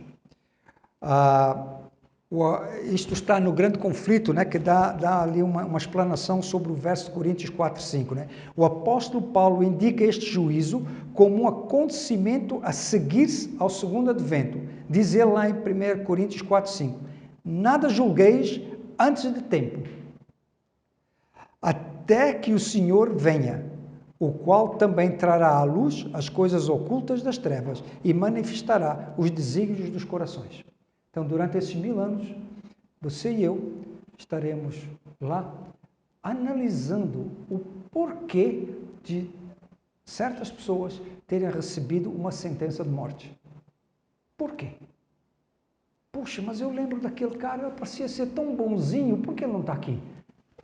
[SPEAKER 1] Isto está no grande conflito, né, que dá ali uma explanação sobre o verso de Coríntios 4, 5. Né? O apóstolo Paulo indica este juízo como um acontecimento a seguir-se ao segundo advento. Diz ele lá em 1 Coríntios 4, 5. Nada julgueis antes de tempo, até que o Senhor venha, o qual também trará à luz as coisas ocultas das trevas e manifestará os desígnios dos corações. Então, durante esses 1000 anos, você e eu estaremos lá analisando o porquê de certas pessoas terem recebido uma sentença de morte. Por quê? Puxa, mas eu lembro daquele cara, ele parecia ser tão bonzinho, por que ele não está aqui?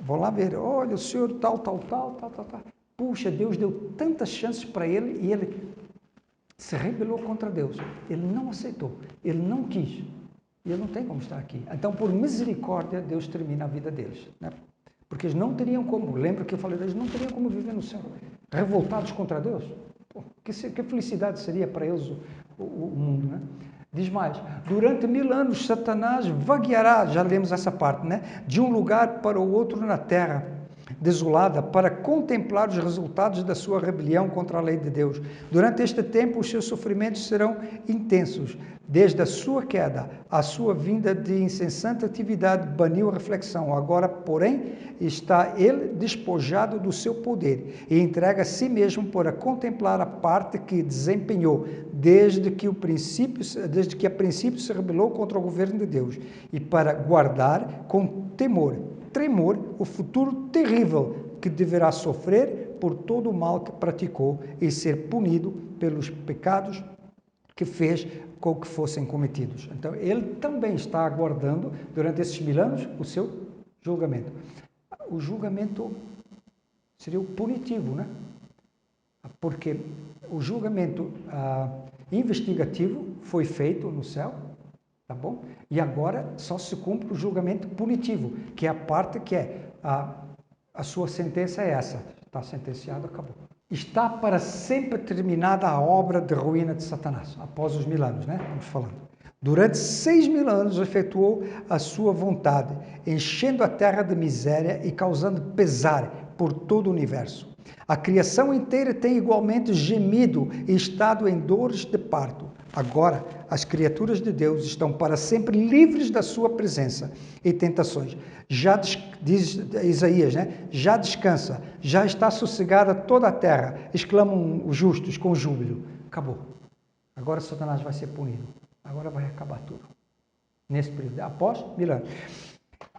[SPEAKER 1] Vou lá ver, olha, o senhor tal. Puxa, Deus deu tantas chances para ele e ele se rebelou contra Deus. Ele não aceitou, ele não quis. E ele não tem como estar aqui. Então, por misericórdia, Deus termina a vida deles. Né? Porque eles não teriam como, lembra que eu falei, eles não teriam como viver no céu. Revoltados contra Deus. Pô, que felicidade seria para eles o mundo, né? Diz mais, durante 1000 anos Satanás vagueará, já lemos essa parte, né? De um lugar para o outro na terra, desolada para contemplar os resultados da sua rebelião contra a lei de Deus. Durante este tempo, os seus sofrimentos serão intensos. Desde a sua queda, a sua vinda de incessante atividade baniu a reflexão. Agora, porém, está ele despojado do seu poder e entrega a si mesmo para contemplar a parte que desempenhou desde que a princípio se rebelou contra o governo de Deus e para guardar com tremor, o futuro terrível que deverá sofrer por todo o mal que praticou e ser punido pelos pecados que fez com que fossem cometidos. Então, ele também está aguardando, durante esses 1000 anos, o seu julgamento. O julgamento seria o punitivo, né? Porque o julgamento investigativo foi feito no céu, tá bom? E agora só se cumpre o julgamento punitivo, que é a parte que é a sua sentença é essa. Está sentenciado, acabou. Está para sempre terminada a obra de ruína de Satanás, após os 1000 anos, né? Estamos falando. Durante 6000 anos efetuou a sua vontade, enchendo a terra de miséria e causando pesar por todo o universo. A criação inteira tem igualmente gemido e estado em dores de parto. Agora, as criaturas de Deus estão para sempre livres da sua presença e tentações. Diz Isaías, né? Já descansa, já está sossegada toda a terra, exclamam os justos com júbilo. Acabou. Agora Satanás vai ser punido. Agora vai acabar tudo. Nesse período, após 1000 anos.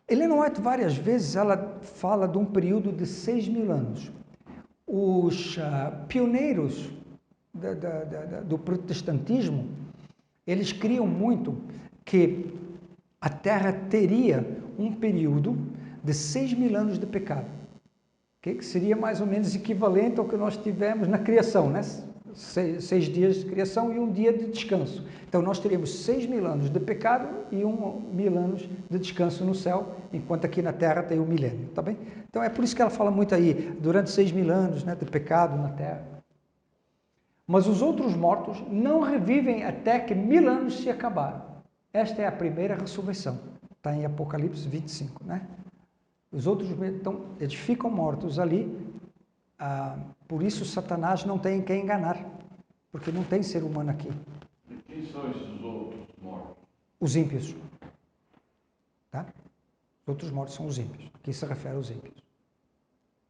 [SPEAKER 1] Ellen White, várias vezes, ela fala de um período de 6000 anos. Os pioneiros do protestantismo, eles criam muito que a Terra teria um período de 6000 anos de pecado, que seria mais ou menos equivalente ao que nós tivemos na criação, né? 6 dias de criação e um dia de descanso. Então nós teríamos 6000 anos de pecado e 1000 anos de descanso no céu, enquanto aqui na Terra tem o milênio, tá bem? Então é por isso que ela fala muito aí, durante 6000 anos, né, de pecado na Terra. Mas os outros mortos não revivem até que 1000 anos se acabaram. Esta é a primeira ressurreição. Está em Apocalipse 25, né? Os outros, então, eles ficam mortos ali. Por isso Satanás não tem quem enganar, porque não tem ser humano aqui.
[SPEAKER 2] E quem são esses outros mortos?
[SPEAKER 1] Os ímpios. Tá? Os outros mortos são os ímpios. Aqui se refere aos ímpios.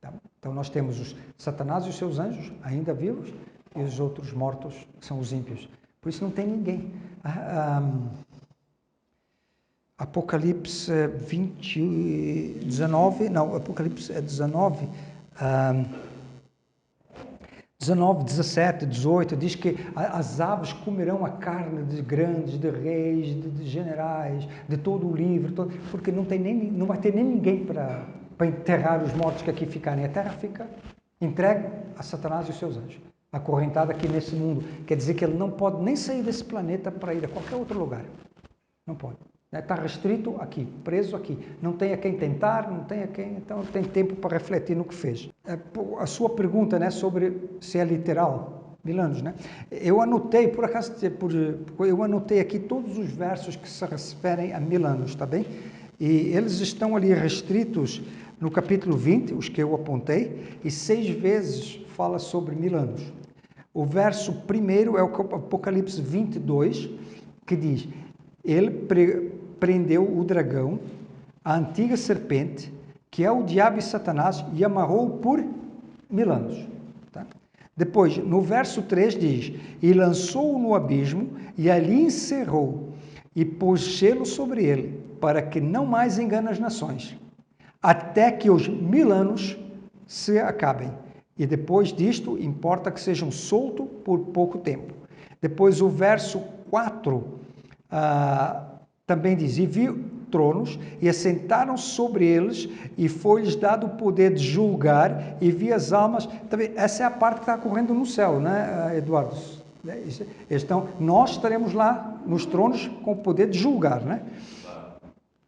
[SPEAKER 1] Tá? Então nós temos os Satanás e os seus anjos ainda vivos, e os outros mortos são os ímpios. Por isso não tem ninguém. Apocalipse 19, não, Apocalipse 19, 19, 17, 18, diz que as aves comerão a carne de grandes, de reis, de generais, de todo o livro, porque não vai ter nem ninguém para enterrar os mortos que aqui ficarem. A terra fica entregue a Satanás e os seus anjos, acorrentado aqui nesse mundo. Quer dizer que ele não pode nem sair desse planeta para ir a qualquer outro lugar. Não pode. Está restrito aqui, preso aqui. Não tem a quem tentar, não tem a quem... Então, tem tempo para refletir no que fez. A sua pergunta, né, sobre se é literal, 1000 anos, né? Eu anotei, por acaso, eu anotei aqui todos os versos que se referem a 1000 anos, tá bem? E eles estão ali restritos no capítulo 20, os que eu apontei, e 6 vezes fala sobre 1000 anos. O verso primeiro é o Apocalipse 22, que diz: ele prendeu o dragão, a antiga serpente, que é o diabo e Satanás, e amarrou-o por 1000 anos. Tá? Depois, no verso 3 diz: e lançou-o no abismo, e ali encerrou, e pôs selo sobre ele, para que não mais engane as nações, até que os 1000 anos se acabem. E depois disto, importa que sejam soltos por pouco tempo. Depois, o verso 4 também diz: e viu tronos, e assentaram sobre eles, e foi-lhes dado o poder de julgar, e vi as almas. Também, essa é a parte que está ocorrendo no céu, né, Eduardo? Nós estaremos lá nos tronos com o poder de julgar, né?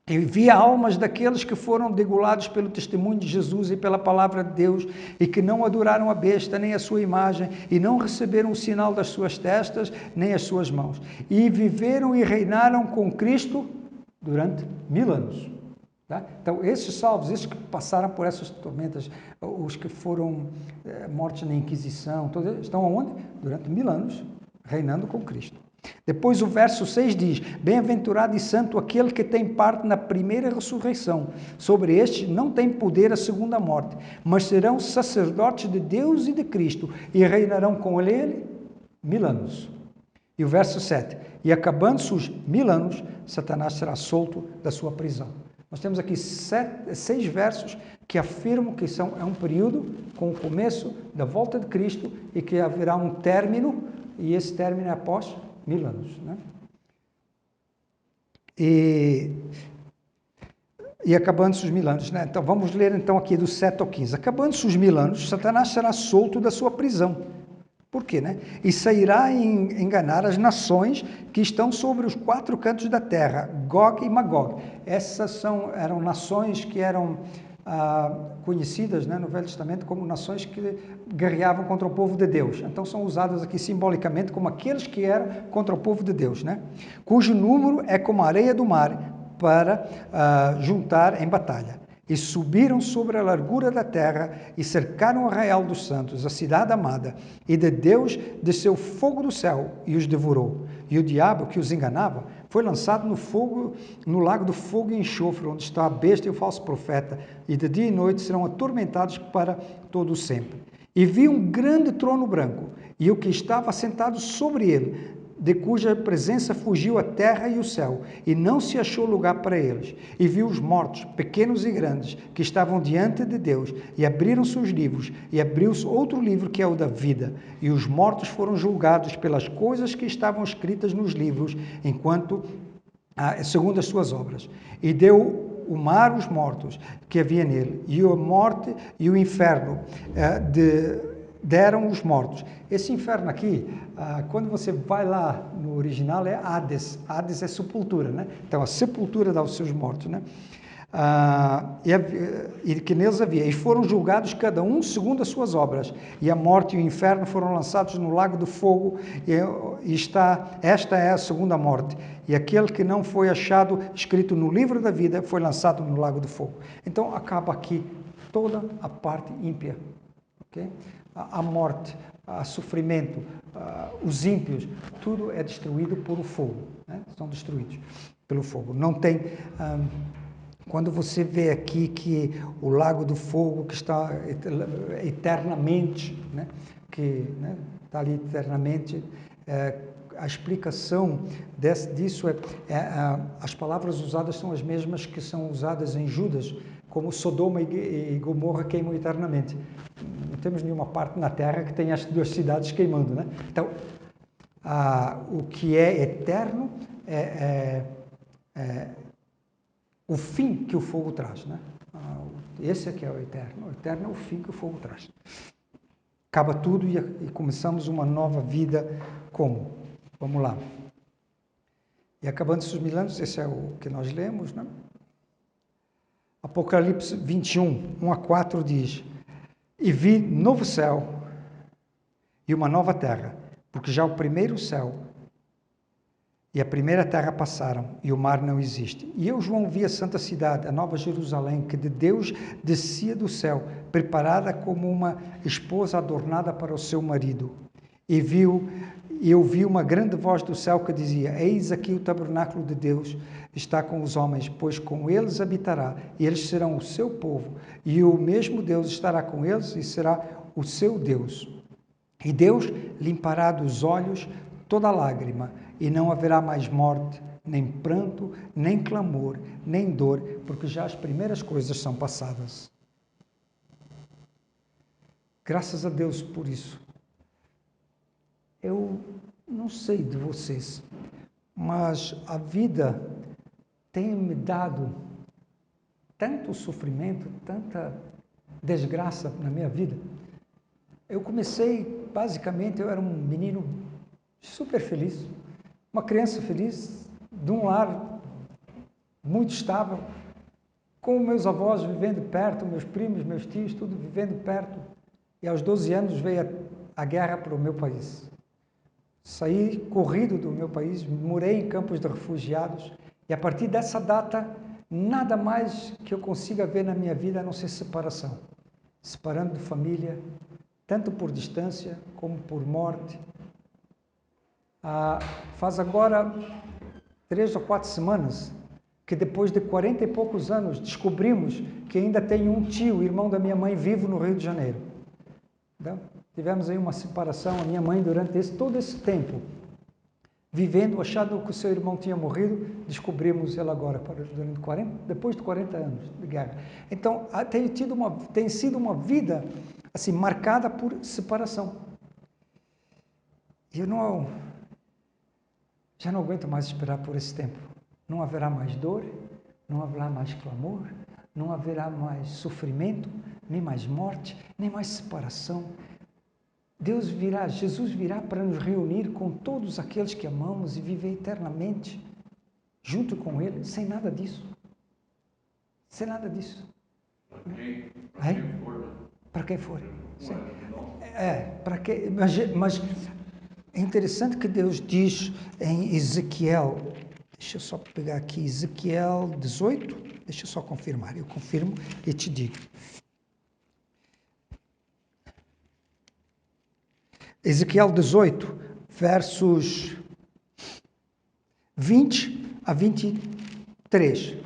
[SPEAKER 1] E vi almas daqueles que foram degolados pelo testemunho de Jesus e pela palavra de Deus, e que não adoraram a besta, nem a sua imagem, e não receberam o sinal das suas testas, nem as suas mãos. E viveram e reinaram com Cristo durante 1000 anos. Tá? Então, esses salvos, esses que passaram por essas tormentas, os que foram mortos na Inquisição, todos eles estão aonde? Durante 1000 anos, reinando com Cristo. Depois o verso 6 diz: bem-aventurado e santo aquele que tem parte na primeira ressurreição. Sobre estes não tem poder a segunda morte, mas serão sacerdotes de Deus e de Cristo, e reinarão com ele 1000 anos. E o verso 7: e acabando-se os 1000 anos, Satanás será solto da sua prisão. Nós temos aqui 6 versos que afirmam que é um período com o começo da volta de Cristo e que haverá um término, e esse término é após 1000 anos. Né? E acabando-se os 1000 anos. Né? Então, vamos ler então aqui do 7 ao 15. Acabando-se os 1000 anos, Satanás será solto da sua prisão. Por quê? Né? E sairá enganar as nações que estão sobre os 4 cantos da terra, Gog e Magog. Essas eram nações que eram conhecidas, né, no Velho Testamento como nações que guerreavam contra o povo de Deus. Então são usadas aqui simbolicamente como aqueles que eram contra o povo de Deus, né? Cujo número é como a areia do mar para juntar em batalha. E subiram sobre a largura da terra e cercaram o arraial dos santos, a cidade amada, e de Deus desceu fogo do céu e os devorou. E o diabo que os enganava foi lançado no lago do fogo e enxofre, onde está a besta e o falso profeta, e de dia e noite serão atormentados para todo o sempre. E vi um grande trono branco, e o que estava assentado sobre ele, de cuja presença fugiu a terra e o céu, e não se achou lugar para eles. E viu os mortos, pequenos e grandes, que estavam diante de Deus, e abriram-se os livros, e abriu-se outro livro que é o da vida. E os mortos foram julgados pelas coisas que estavam escritas nos livros, segundo as suas obras. E deu o mar os mortos que havia nele, e a morte e o inferno deram os mortos. Esse inferno aqui, quando você vai lá no original, é Hades. Hades é sepultura, né? Então, a sepultura dá os seus mortos, né? E que neles havia. E foram julgados cada um segundo as suas obras. E a morte e o inferno foram lançados no lago do fogo. Esta é a segunda morte. E aquele que não foi achado escrito no livro da vida foi lançado no lago do fogo. Então, acaba aqui toda a parte ímpia. Okay? A morte, o sofrimento, os ímpios, tudo é destruído por o fogo, né? São destruídos pelo fogo. Não tem... quando você vê aqui que o lago do fogo que está eternamente, né? Que está ali eternamente, a explicação disso as palavras usadas são as mesmas que são usadas em Judas, como Sodoma e Gomorra queimam eternamente. Não temos nenhuma parte na Terra que tenha as 2 cidades queimando, né? Então, o que é eterno é o fim que o fogo traz, né? Esse é que é o eterno. O eterno é o fim que o fogo traz. Acaba tudo e começamos uma nova vida como? Vamos lá. E acabando-se os 1000 anos, esse é o que nós lemos, né? Apocalipse 21, 1 a 4 diz: e vi novo céu e uma nova terra, porque já o primeiro céu e a primeira terra passaram, e o mar não existe. E eu, João, vi a santa cidade, a nova Jerusalém, que de Deus descia do céu, preparada como uma esposa adornada para o seu marido. E eu vi uma grande voz do céu que dizia: eis aqui o tabernáculo de Deus está com os homens, pois com eles habitará, e eles serão o seu povo, e o mesmo Deus estará com eles e será o seu Deus. E Deus limpará dos olhos toda lágrima, e não haverá mais morte, nem pranto, nem clamor, nem dor, porque já as primeiras coisas são passadas. Graças a Deus por isso. Eu não sei de vocês, mas a vida tem me dado tanto sofrimento, tanta desgraça na minha vida. Eu comecei, basicamente, eu era um menino super feliz, uma criança feliz, de um lar muito estável, com meus avós vivendo perto, meus primos, meus tios, tudo vivendo perto. E aos 12 anos veio a guerra para o meu país. Saí corrido do meu país, morei em campos de refugiados, e a partir dessa data nada mais que eu consiga ver na minha vida a não ser separação. Separando de família, tanto por distância como por morte. Faz agora 3 ou 4 semanas que depois de 40 e poucos anos descobrimos que ainda tenho um tio, irmão da minha mãe, vivo no Rio de Janeiro. Então, tivemos aí uma separação, a minha mãe durante todo esse tempo, vivendo, achando que o seu irmão tinha morrido, descobrimos ele agora, depois de 40 anos de guerra. Então, tem sido uma vida assim, marcada por separação. E eu já não aguento mais esperar por esse tempo. Não haverá mais dor, não haverá mais clamor, não haverá mais sofrimento, nem mais morte, nem mais separação. Jesus virá para nos reunir com todos aqueles que amamos e viver eternamente junto com Ele, sem nada disso. Sem nada disso. Para quem for. Sim. Para quem, mas é interessante que Deus diz em Ezequiel, deixa eu só pegar aqui, Ezequiel 18, deixa eu só confirmar, eu confirmo e te digo. Ezequiel 18, versos 20 a 23.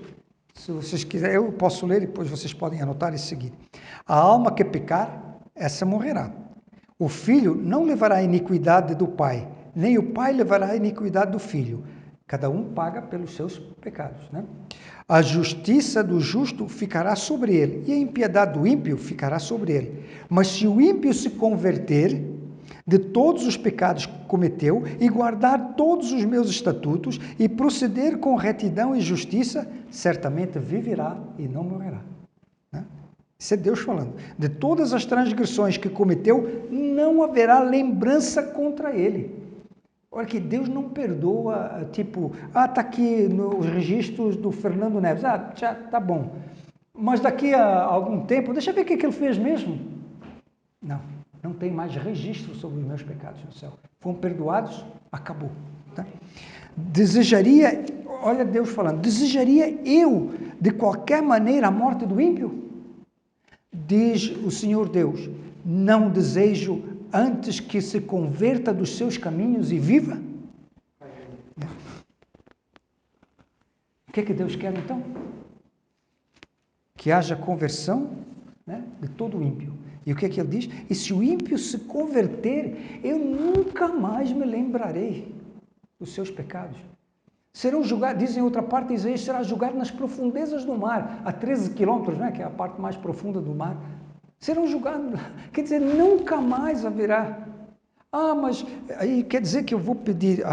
[SPEAKER 1] Se vocês quiserem, eu posso ler e depois vocês podem anotar e seguir. A alma que pecar, essa morrerá. O filho não levará a iniquidade do pai, nem o pai levará a iniquidade do filho. Cada um paga pelos seus pecados, né? A justiça do justo ficará sobre ele, e a impiedade do ímpio ficará sobre ele. Mas se o ímpio se converter de todos os pecados que cometeu e guardar todos os meus estatutos e proceder com retidão e justiça, certamente viverá e não morrerá. Né? Isso é Deus falando. De todas as transgressões que cometeu, não haverá lembrança contra ele. Olha que Deus não perdoa, tipo, está aqui nos registros do Fernando Neves, já tá bom. Mas daqui a algum tempo, deixa eu ver o que ele fez mesmo. Não tem mais registro sobre os meus pecados no céu. Foram perdoados, acabou. Tá? Desejaria, olha Deus falando, desejaria eu de qualquer maneira a morte do ímpio? Diz o Senhor Deus, não desejo antes que se converta dos seus caminhos e viva? O que é que Deus quer então? Que haja conversão, né, de todo o ímpio. E o que é que ele diz? E se o ímpio se converter, eu nunca mais me lembrarei dos seus pecados. Serão julgados, diz em outra parte, Isaías será julgado nas profundezas do mar, a 13 quilômetros, né, que é a parte mais profunda do mar. Serão julgados, quer dizer, nunca mais haverá. Mas aí quer dizer que eu vou pedir,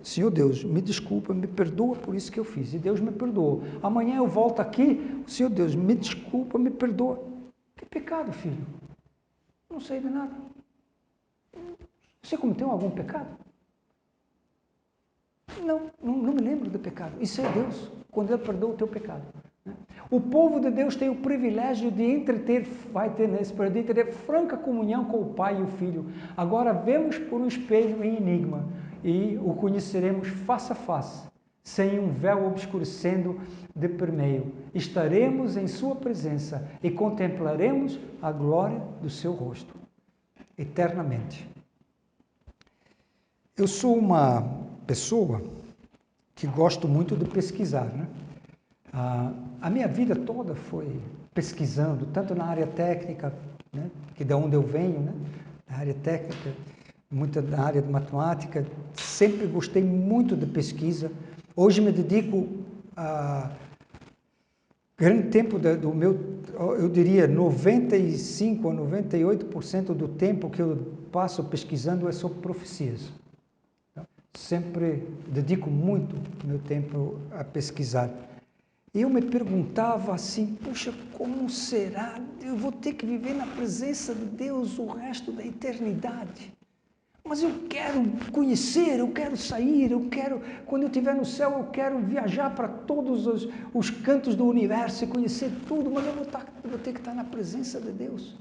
[SPEAKER 1] Senhor Deus, me desculpa, me perdoa por isso que eu fiz. E Deus me perdoou. Amanhã eu volto aqui, Senhor Deus, me desculpa, me perdoa. Que pecado, filho? Não sei de nada. Você cometeu algum pecado? Não me lembro do pecado. Isso é Deus, quando Ele perdoa o teu pecado. O povo de Deus tem o privilégio de vai ter nesse período, de ter franca comunhão com o Pai e o Filho. Agora vemos por um espelho em enigma e o conheceremos face a face, sem um véu obscurecendo de permeio. Estaremos em sua presença e contemplaremos a glória do seu rosto, eternamente. Eu sou uma pessoa que gosto muito de pesquisar, né? A minha vida toda foi pesquisando, tanto na área técnica, né, que é de onde eu venho, né, na área técnica, muito na área de matemática, sempre gostei muito de pesquisa. Hoje me dedico a grande tempo do meu, eu diria 95% a 98% do tempo que eu passo pesquisando é sobre profecias. Então, sempre dedico muito meu tempo a pesquisar. Eu me perguntava assim, puxa, como será? Eu vou ter que viver na presença de Deus o resto da eternidade. Mas eu quero conhecer, eu quero sair, quando eu estiver no céu, eu quero viajar para todos os cantos do universo e conhecer tudo, mas eu vou ter que estar na presença de Deus.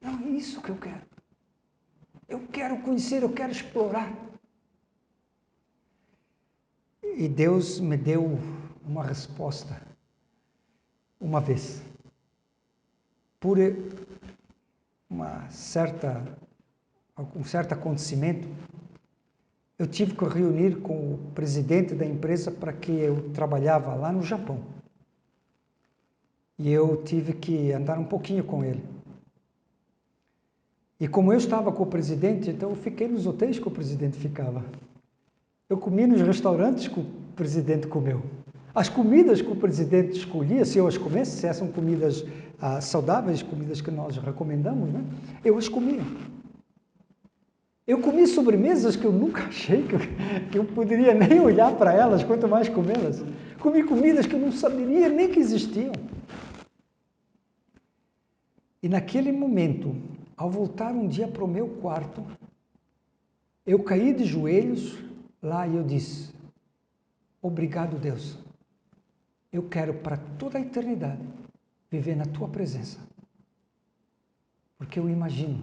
[SPEAKER 1] Não é isso que eu quero. Eu quero conhecer, eu quero explorar. E Deus me deu uma resposta uma vez. Por algum certo acontecimento, eu tive que reunir com o presidente da empresa para que eu trabalhava lá no Japão. E eu tive que andar um pouquinho com ele. E como eu estava com o presidente, então eu fiquei nos hotéis que o presidente ficava. Eu comi nos restaurantes que o presidente comeu. As comidas que o presidente escolhia, se eu as comesse, se são comidas saudáveis, comidas que nós recomendamos, né? Eu as comia. Eu comi sobremesas que eu nunca achei que eu poderia nem olhar para elas, quanto mais comê-las. Comi comidas que eu não saberia nem que existiam. E naquele momento, ao voltar um dia para o meu quarto, eu caí de joelhos lá e eu disse: obrigado, Deus. Eu quero para toda a eternidade viver na tua presença. Porque eu imagino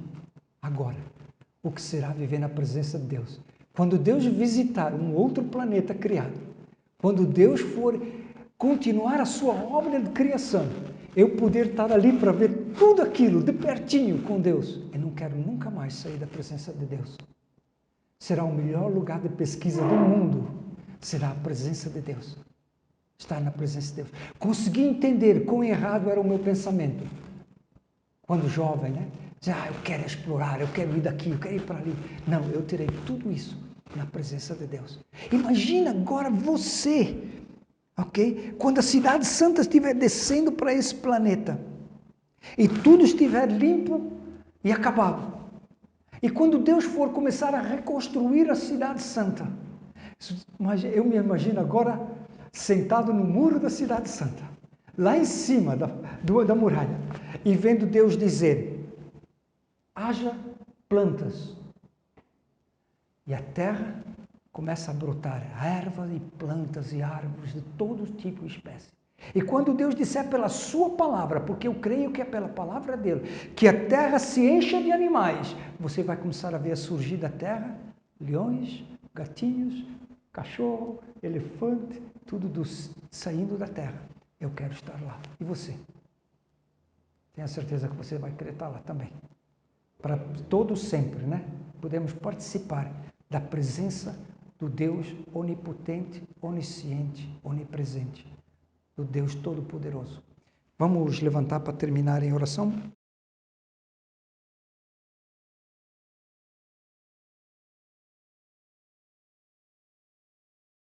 [SPEAKER 1] agora o que será viver na presença de Deus. Quando Deus visitar um outro planeta criado, quando Deus for continuar a sua obra de criação, eu poder estar ali para ver tudo aquilo de pertinho com Deus. Eu não quero nunca mais sair da presença de Deus. Será o melhor lugar de pesquisa do mundo. Será a presença de Deus. Estar na presença de Deus. Consegui entender quão errado era o meu pensamento. Quando jovem, né? Dizia, eu quero explorar, eu quero ir daqui, eu quero ir para ali. Não, eu terei tudo isso na presença de Deus. Imagina agora você, ok? Quando a Cidade Santa estiver descendo para esse planeta e tudo estiver limpo e acabado. E quando Deus for começar a reconstruir a Cidade Santa, eu me imagino agora sentado no muro da Cidade Santa, lá em cima da muralha, e vendo Deus dizer: haja plantas. E a terra começa a brotar ervas e plantas e árvores de todo tipo e espécie. E quando Deus disser pela sua palavra, porque eu creio que é pela palavra dele, que a terra se encha de animais, você vai começar a ver surgir da terra leões, gatinhos, cachorro, elefante, tudo saindo da terra. Eu quero estar lá. E você? Tenha certeza que você vai querer estar lá também. Para todo sempre, né? Podemos participar da presença do Deus onipotente, onisciente, onipresente, do Deus Todo-Poderoso. Vamos levantar para terminar em oração?